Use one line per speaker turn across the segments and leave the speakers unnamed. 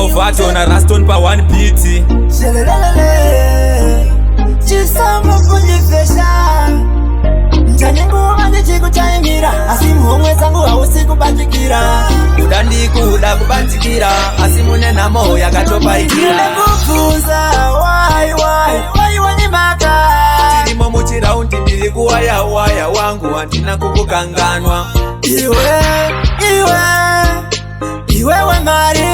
Elvado na Rastonie pa one beat.
Chisamba kujifesha Mchanyengu mandichiku chaimira Asimu mwezangu hausiku batikira
Udandikuda kubatikira Asimune na moho ya katopa ikira
Nile kufunza wai wanyimaka
Chirimo muchiraundi ndiri kuwaya waya wangu Andina kukukanganwa
Iwewe mari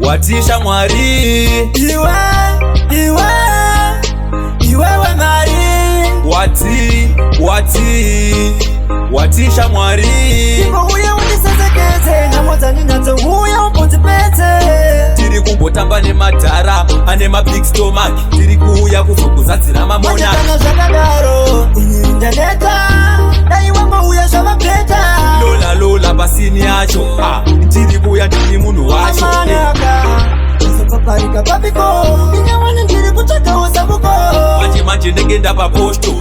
Watisha mwari
Iwewe mari
Watisha mwari
Ibo huya unisesekeze na moza ninazo huya uponzi pete
Tiri kumbotamba ne matara ane ma big stomach Tiri kuya kuzokuzatsira mamona
Manyakana zakadaro Inyaneta Dai wamba huya shava pleta
Lola basini yacho Tiri kuya ndiri munu wacho
Amanaka Usopaparika papiko Inyawane ndiri kuchaka usabuko
Manje negenda pa posto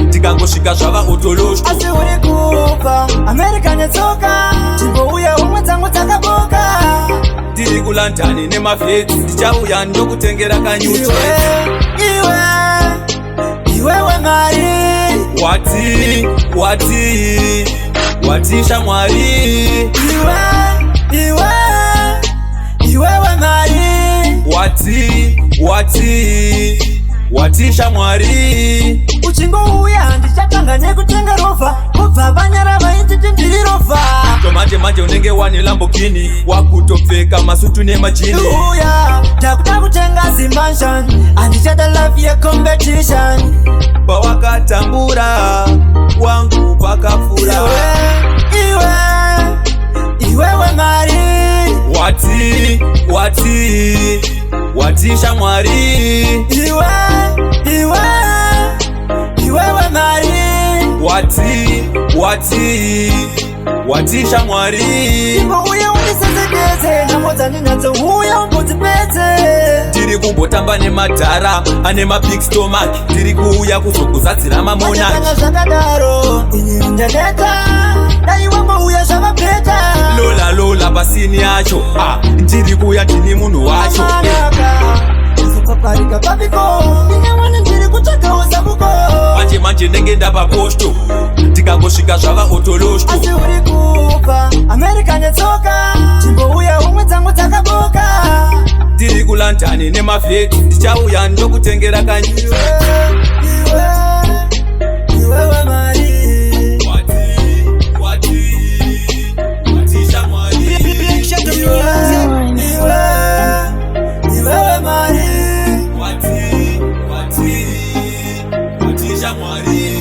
Tikangosvika zvava otoloshto
Asi uri kupa Amerika netsoka Chimbo uya umwe dzangu dzakaboka
Tiri kulandani nemavheti Ndichauya ndokutengera kanyuchi
Iwewe mari
Watisha mwari
Iwewe mari
Watisha mwari
Uchingo uya ndichatanga nekutenga rova Kubva vanyara vaititi ndiri rova
Manje unenge wane Lamborghini Wakutopfeka masutu nemajini
Uya takuta kutenga Zimdancehall Andichada life ya competition
Pawakatambura wangu pakafura
Iwewe mari
Watisha mwari
Iwewe mari
Watisha mwari
Ibo uya unisesekeze na moza ninazo huya uponzi pete
Tiri kumbotamba ne matara ane ma big stomach Tiri kuya kuzokuzatsira mamona
Manyakana zakadaro Inyaneta Dai wamba huya shava pleta
Lola basini yacho Tiri kuya ndini munu wacho
Amanaka Usopaparika papiko Inyawane ndiri kuchaka usabuko
Manje negenda pa posto Tikangosvika zvava otoloshto
Asi uri kupa Amerika netsoka Chimbo uya umwe dzangu dzakaboka
Tiri kulandani nemavheti Ndichauya ndokutengera kanyuchi
Iwewe mari
Watisha mwari
Iwewe mari
Watisha mwari